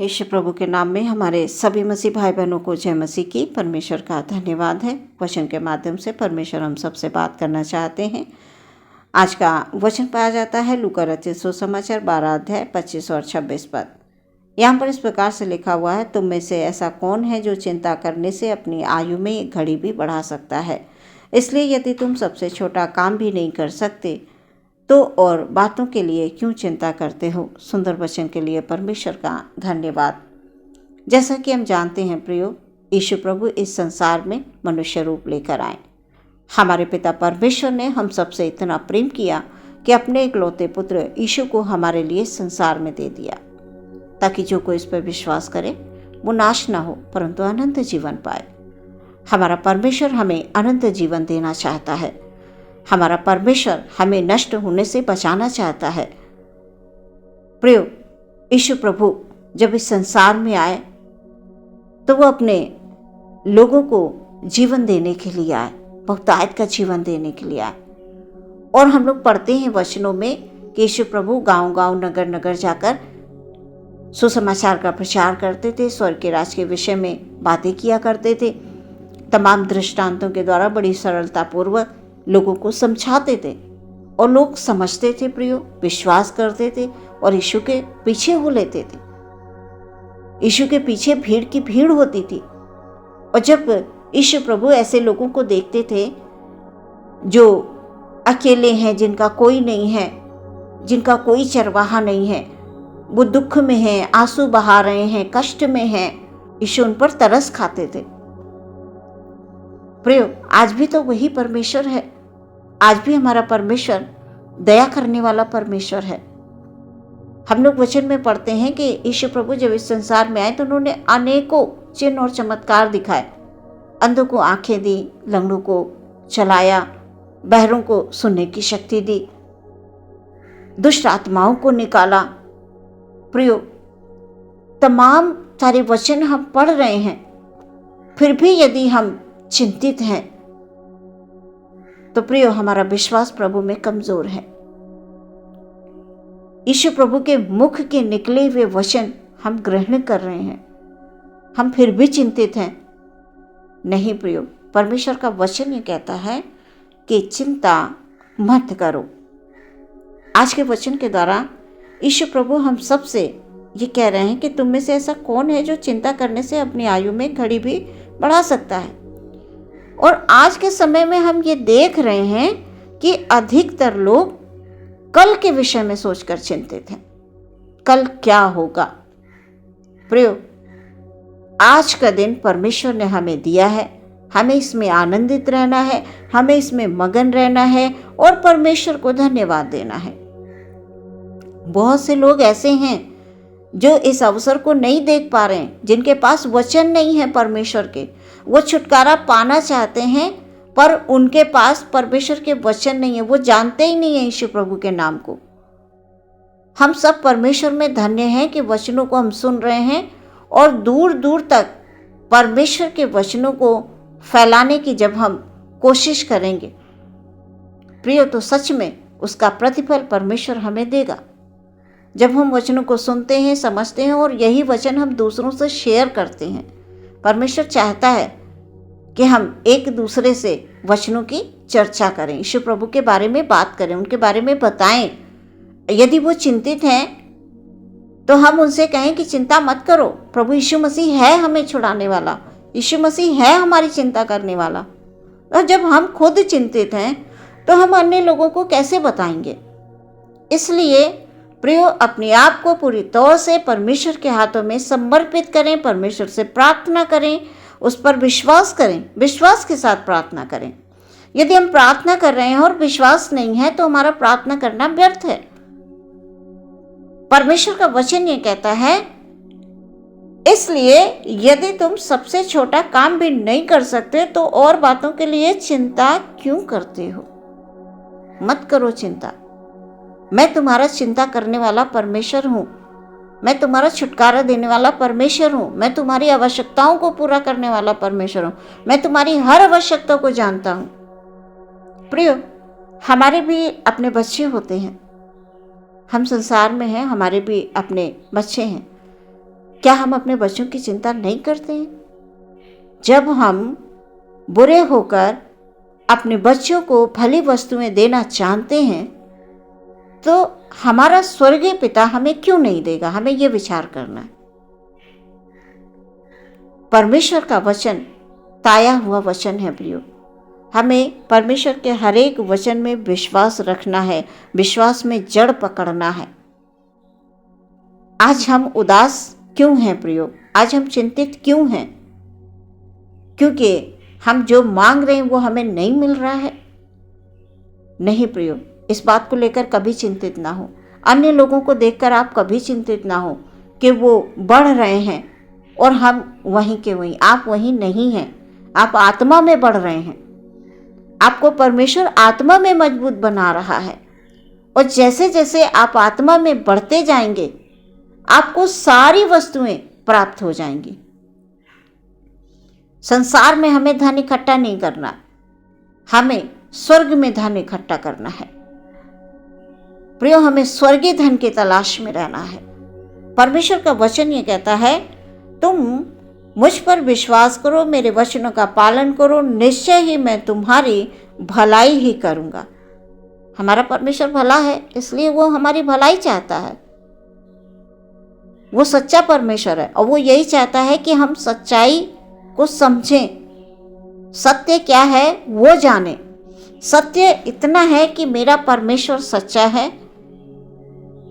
यीशु प्रभु के नाम में हमारे सभी मसीह भाई बहनों को जय मसीह की। परमेश्वर का धन्यवाद है। वचन के माध्यम से परमेश्वर हम सबसे बात करना चाहते हैं। आज का वचन पाया जाता है लूका रचित सुसमाचार 12 अध्याय 25 और 26 पद। यहाँ पर इस प्रकार से लिखा हुआ है, तुम में से ऐसा कौन है जो चिंता करने से अपनी आयु में एक घड़ी भी बढ़ा सकता है। इसलिए यदि तुम सबसे छोटा काम भी नहीं कर सकते तो और बातों के लिए क्यों चिंता करते हो। सुंदर वचन के लिए परमेश्वर का धन्यवाद। जैसा कि हम जानते हैं प्रियो, यीशु प्रभु इस संसार में मनुष्य रूप लेकर आए। हमारे पिता परमेश्वर ने हम सबसे इतना प्रेम किया कि अपने इकलौते पुत्र यीशु को हमारे लिए संसार में दे दिया, ताकि जो कोई इस पर विश्वास करे वो नाश न हो परंतु अनंत जीवन पाए। हमारा परमेश्वर हमें अनंत जीवन देना चाहता है। हमारा परमेश्वर हमें नष्ट होने से बचाना चाहता है। प्रियो, यीशु प्रभु जब इस संसार में आए तो वो अपने लोगों को जीवन देने के लिए आए, बहुतायत का जीवन देने के लिए आए। और हम लोग पढ़ते हैं वचनों में कि यीशु प्रभु गांव-गांव, नगर-नगर जाकर सुसमाचार का प्रचार करते थे, स्वर्ग के राज के विषय में बातें किया करते थे। तमाम दृष्टांतों के द्वारा बड़ी सरलतापूर्वक लोगों को समझाते थे और लोग समझते थे प्रियो, विश्वास करते थे और यीशु के पीछे हो लेते थे। यीशु के पीछे भीड़ की भीड़ होती थी। और जब यीशु प्रभु ऐसे लोगों को देखते थे जो अकेले हैं, जिनका कोई नहीं है, जिनका कोई चरवाहा नहीं है, वो दुख में हैं, आंसू बहा रहे हैं, कष्ट में हैं, यीशु उन पर तरस खाते थे। प्रियो, आज भी तो वही परमेश्वर है। आज भी हमारा परमेश्वर दया करने वाला परमेश्वर है। हम लोग वचन में पढ़ते हैं कि यीशु प्रभु जब इस संसार में आए तो उन्होंने अनेकों चिन्ह और चमत्कार दिखाए। अंधों को आंखें दी, लंगड़ों को चलाया, बहरों को सुनने की शक्ति दी, दुष्ट आत्माओं को निकाला। प्रियो, तमाम सारे वचन हम पढ़ रहे हैं, फिर भी यदि हम चिंतित हैं तो प्रियो हमारा विश्वास प्रभु में कमजोर है। यीशु प्रभु के मुख के निकले हुए वचन हम ग्रहण कर रहे हैं, हम फिर भी चिंतित हैं। नहीं प्रियो, परमेश्वर का वचन ये कहता है कि चिंता मत करो। आज के वचन के द्वारा यीशु प्रभु हम सबसे ये कह रहे हैं कि तुम में से ऐसा कौन है जो चिंता करने से अपनी आयु में घड़ी भी बढ़ा सकता है। और आज के समय में हम ये देख रहे हैं कि अधिकतर लोग कल के विषय में सोचकर चिंतित हैं, कल क्या होगा। प्रियो, आज का दिन परमेश्वर ने हमें दिया है, हमें इसमें आनंदित रहना है, हमें इसमें मगन रहना है और परमेश्वर को धन्यवाद देना है। बहुत से लोग ऐसे हैं जो इस अवसर को नहीं देख पा रहे हैं, जिनके पास वचन नहीं है परमेश्वर के। वो छुटकारा पाना चाहते हैं पर उनके पास परमेश्वर के वचन नहीं है, वो जानते ही नहीं है यीशु प्रभु के नाम को। हम सब परमेश्वर में धन्य हैं कि वचनों को हम सुन रहे हैं और दूर दूर तक परमेश्वर के वचनों को फैलाने की जब हम कोशिश करेंगे प्रियो, तो सच में उसका प्रतिफल परमेश्वर हमें देगा। जब हम वचनों को सुनते हैं, समझते हैं और यही वचन हम दूसरों से शेयर करते हैं, परमेश्वर चाहता है कि हम एक दूसरे से वचनों की चर्चा करें, यीशु प्रभु के बारे में बात करें, उनके बारे में बताएं। यदि वो चिंतित हैं तो हम उनसे कहें कि चिंता मत करो, प्रभु यीशु मसीह है हमें छुड़ाने वाला, यीशु मसीह है हमारी चिंता करने वाला। और जब हम खुद चिंतित हैं तो हम अन्य लोगों को कैसे बताएंगे। इसलिए प्रियो, अपने आप को पूरी तौर से परमेश्वर के हाथों में समर्पित करें, परमेश्वर से प्रार्थना करें, उस पर विश्वास करें, विश्वास के साथ प्रार्थना करें। यदि हम प्रार्थना कर रहे हैं और विश्वास नहीं है तो हमारा प्रार्थना करना व्यर्थ है। परमेश्वर का वचन ये कहता है, इसलिए यदि तुम सबसे छोटा काम भी नहीं कर सकते तो और बातों के लिए चिंता क्यों करते हो। मत करो चिंता। मैं तुम्हारा चिंता करने वाला परमेश्वर हूँ, मैं तुम्हारा छुटकारा देने वाला परमेश्वर हूँ, मैं तुम्हारी आवश्यकताओं को पूरा करने वाला परमेश्वर हूँ, मैं तुम्हारी हर आवश्यकता को जानता हूँ। प्रियो, हमारे भी अपने बच्चे होते हैं, हम संसार में हैं, हमारे भी अपने बच्चे हैं। क्या हम अपने बच्चों की चिंता नहीं करते हैं? जब हम बुरे होकर अपने बच्चों को भली वस्तुएं देना जानते हैं तो हमारा स्वर्गीय पिता हमें क्यों नहीं देगा? हमें यह विचार करना है। परमेश्वर का वचन ताया हुआ वचन है प्रियो। हमें परमेश्वर के हर एक वचन में विश्वास रखना है, विश्वास में जड़ पकड़ना है। आज हम उदास क्यों हैं प्रियो? आज हम चिंतित क्यों हैं? क्योंकि हम जो मांग रहे हैं वो हमें नहीं मिल रहा है? नहीं प्रियो, इस बात को लेकर कभी चिंतित ना हो। अन्य लोगों को देखकर आप कभी चिंतित ना हो कि वो बढ़ रहे हैं और हम वहीं के वहीं। आप वहीं नहीं हैं, आप आत्मा में बढ़ रहे हैं। आपको परमेश्वर आत्मा में मजबूत बना रहा है और जैसे जैसे आप आत्मा में बढ़ते जाएंगे आपको सारी वस्तुएं प्राप्त हो जाएंगी। संसार में हमें धन इकट्ठा नहीं करना, हमें स्वर्ग में धन इकट्ठा करना है। प्रियो, हमें स्वर्गीय धन की तलाश में रहना है। परमेश्वर का वचन ये कहता है, तुम मुझ पर विश्वास करो, मेरे वचनों का पालन करो, निश्चय ही मैं तुम्हारी भलाई ही करूंगा। हमारा परमेश्वर भला है, इसलिए वो हमारी भलाई चाहता है। वो सच्चा परमेश्वर है और वो यही चाहता है कि हम सच्चाई को समझें, सत्य क्या है वो जाने। सत्य इतना है कि मेरा परमेश्वर सच्चा है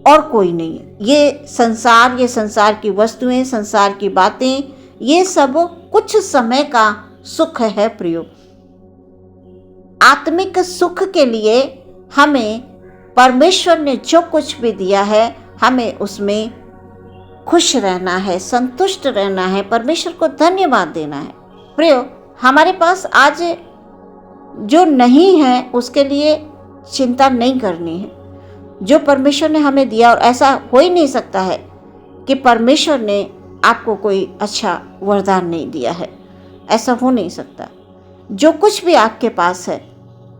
और कोई नहीं है। ये संसार की वस्तुएं, संसार की बातें, ये सब कुछ समय का सुख है प्रियो। आत्मिक सुख के लिए हमें परमेश्वर ने जो कुछ भी दिया है हमें उसमें खुश रहना है, संतुष्ट रहना है, परमेश्वर को धन्यवाद देना है। प्रियो, हमारे पास आज जो नहीं है उसके लिए चिंता नहीं करनी है। जो परमेश्वर ने हमें दिया, और ऐसा हो ही नहीं सकता है कि परमेश्वर ने आपको कोई अच्छा वरदान नहीं दिया है, ऐसा हो नहीं सकता। जो कुछ भी आपके पास है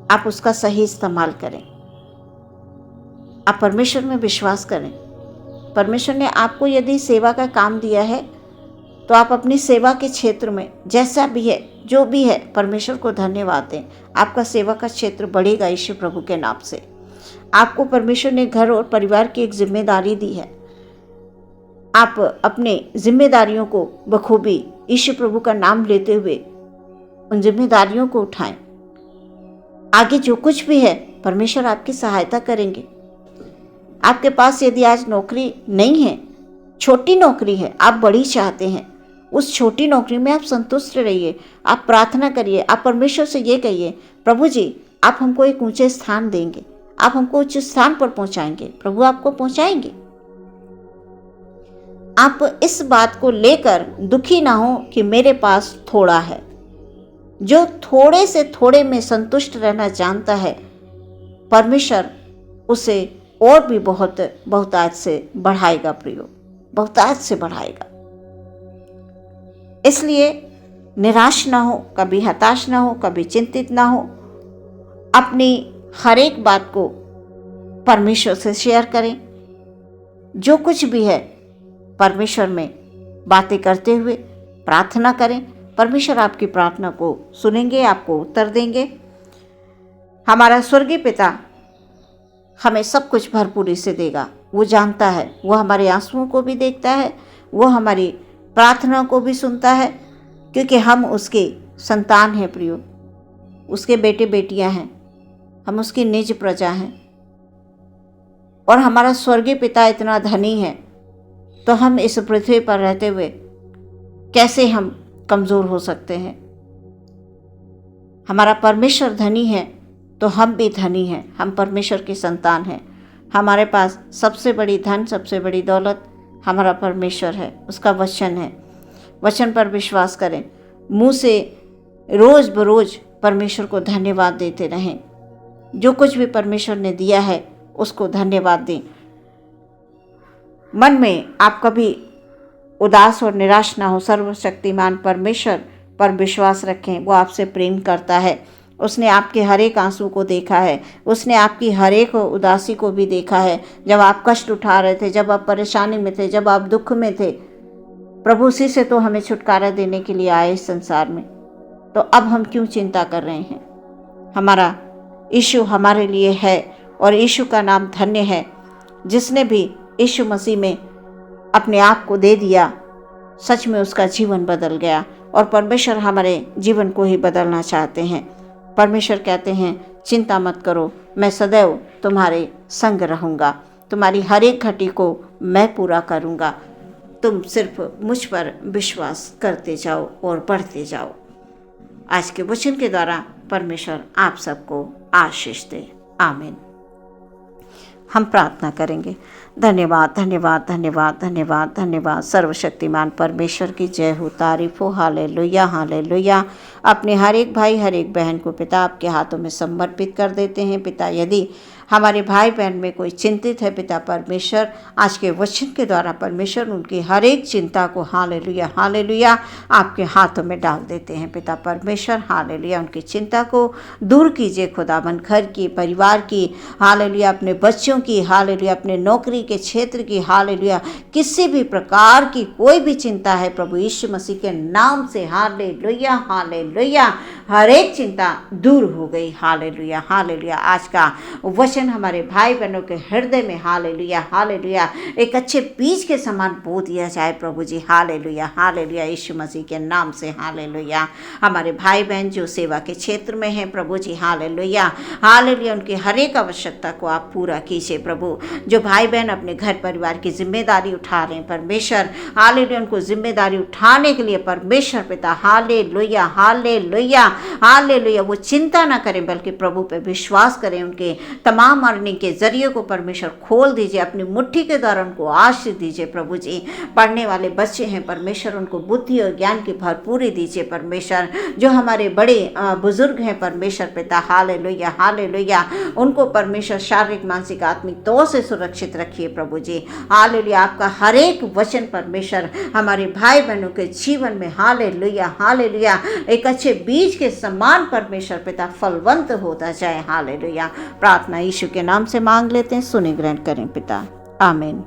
आप उसका सही इस्तेमाल करें। आप परमेश्वर में विश्वास करें। परमेश्वर ने आपको यदि सेवा का काम दिया है तो आप अपनी सेवा के क्षेत्र में जैसा भी है, जो भी है, परमेश्वर को धन्यवाद दें। आपका सेवा का क्षेत्र बढ़ेगा यीशु प्रभु के नाम से। आपको परमेश्वर ने घर और परिवार की एक जिम्मेदारी दी है। आप अपने जिम्मेदारियों को बखूबी यीशु प्रभु का नाम लेते हुए उन जिम्मेदारियों को उठाएं। आगे जो कुछ भी है परमेश्वर आपकी सहायता करेंगे। आपके पास यदि आज नौकरी नहीं है, छोटी नौकरी है, आप बड़ी चाहते हैं, उस छोटी नौकरी में आप संतुष्ट रहिए। आप प्रार्थना करिए, आप परमेश्वर से ये कहिए, प्रभु जी आप हमको एक ऊंचे स्थान देंगे, आप हमको उच्च स्थान पर पहुंचाएंगे। प्रभु आपको पहुंचाएंगे। आप इस बात को लेकर दुखी ना हो कि मेरे पास थोड़ा है। जो थोड़े से थोड़े में संतुष्ट रहना जानता है, परमेश्वर उसे और भी बहुतायत से बढ़ाएगा प्रियो, बहुतायत से बढ़ाएगा। इसलिए निराश ना हो, कभी हताश ना हो, कभी चिंतित ना हो। अपनी हर एक बात को परमेश्वर से शेयर करें। जो कुछ भी है परमेश्वर में बातें करते हुए प्रार्थना करें। परमेश्वर आपकी प्रार्थना को सुनेंगे, आपको उत्तर देंगे। हमारा स्वर्गीय पिता हमें सब कुछ भरपूरी से देगा। वो जानता है, वो हमारे आंसुओं को भी देखता है, वो हमारी प्रार्थना को भी सुनता है, क्योंकि हम उसके संतान हैं प्रियो, उसके बेटे बेटियां हैं, हम उसकी निज प्रजा हैं। और हमारा स्वर्गीय पिता इतना धनी है तो हम इस पृथ्वी पर रहते हुए कैसे हम कमज़ोर हो सकते हैं। हमारा परमेश्वर धनी है तो हम भी धनी हैं, हम परमेश्वर के संतान हैं। हमारे पास सबसे बड़ी धन, सबसे बड़ी दौलत हमारा परमेश्वर है, उसका वचन है। वचन पर विश्वास करें, मुंह से रोज़ बरोज़ परमेश्वर को धन्यवाद देते रहें। जो कुछ भी परमेश्वर ने दिया है उसको धन्यवाद दें। मन में आप कभी उदास और निराश ना हो। सर्वशक्तिमान परमेश्वर पर विश्वास रखें, वो आपसे प्रेम करता है। उसने आपके हर एक आंसू को देखा है, उसने आपकी हर एक उदासी को भी देखा है। जब आप कष्ट उठा रहे थे, जब आप परेशानी में थे, जब आप दुख में थे, प्रभु उसी से तो हमें छुटकारा देने के लिए आए इस संसार में, तो अब हम क्यों चिंता कर रहे हैं? हमारा यीशु हमारे लिए है और यीशु का नाम धन्य है। जिसने भी यीशु मसीह में अपने आप को दे दिया, सच में उसका जीवन बदल गया और परमेश्वर हमारे जीवन को ही बदलना चाहते हैं। परमेश्वर कहते हैं, चिंता मत करो, मैं सदैव तुम्हारे संग रहूँगा, तुम्हारी हर एक घटी को मैं पूरा करूँगा। तुम सिर्फ मुझ पर विश्वास करते जाओ और बढ़ते जाओ। आज के वचन के द्वारा परमेश्वर आप सबको आशीष दे। आमीन। हम प्रार्थना करेंगे। धन्यवाद धन्यवाद धन्यवाद धन्यवाद धन्यवाद। सर्वशक्तिमान परमेश्वर की जय हो, तारीफ हो। Hallelujah hallelujah. अपने हर एक भाई हर एक बहन को पिता आपके हाथों में समर्पित कर देते हैं। पिता, यदि हमारे भाई बहन में कोई चिंतित है पिता परमेश्वर, आज के वचन के द्वारा परमेश्वर उनकी हर एक चिंता को हालेलुया हालेलुया आपके हाथों में डाल देते हैं पिता परमेश्वर। हालेलुया, उनकी चिंता को दूर कीजिए खुदाबंद, घर की, परिवार की, हालेलुया, अपने बच्चों की, हालेलुया, अपने नौकरी के क्षेत्र की, हालेलुया, किसी भी प्रकार की कोई भी चिंता है प्रभु यीशु मसीह के नाम से हालेलुया हालेलुया, हर एक चिंता दूर हो गई। Hallelujah hallelujah. आज का वचन हमारे भाई बहनों के हृदय में हालेलुया हालेलुया एक अच्छे बीज के समान बो दिया जाए प्रभु जी। हालेलुया हालेलुया, यीशु मसीह के नाम से हालेलुया। हमारे भाई बहन जो सेवा के क्षेत्र में हैं प्रभु जी, हालेलुया हालेलुया, उनकी हर एक आवश्यकता को आप पूरा कीजिए प्रभु। जो भाई बहन अपने घर परिवार की जिम्मेदारी उठा रहे हैं परमेश्वर, हालेलुया, उनको जिम्मेदारी उठाने के लिए परमेश्वर पिता हालेलुया हालेलुया हालेलुया, वो चिंता ना करें बल्कि प्रभु पे विश्वास करें। उनके तमाम अर्निंग के जरिए को परमेश्वर खोल दीजिए, अपनी मुट्ठी के द्वारा उनको आशीष दीजिए प्रभु जी। पढ़ने वाले बच्चे हैं परमेश्वर, उनको बुद्धि और ज्ञान की भरपूरी दीजिए परमेश्वर। जो हमारे बड़े बुजुर्ग हैं परमेश्वर पिता हालेलुया हालेलुया, उनको परमेश्वर शारीरिक मानसिक आत्मिक तौर से सुरक्षित रखिए प्रभु जी। हालेलुया, आपका हर एक वचन परमेश्वर हमारे भाई बहनों के जीवन में हालेलुया हालेलुया एक अच्छे बीज के समान परमेश्वर पिता फलवंत होता जाए। हालेलुया, प्रार्थना यीशु के नाम से मांग लेते हैं, सुने ग्रहण करें पिता। आमीन।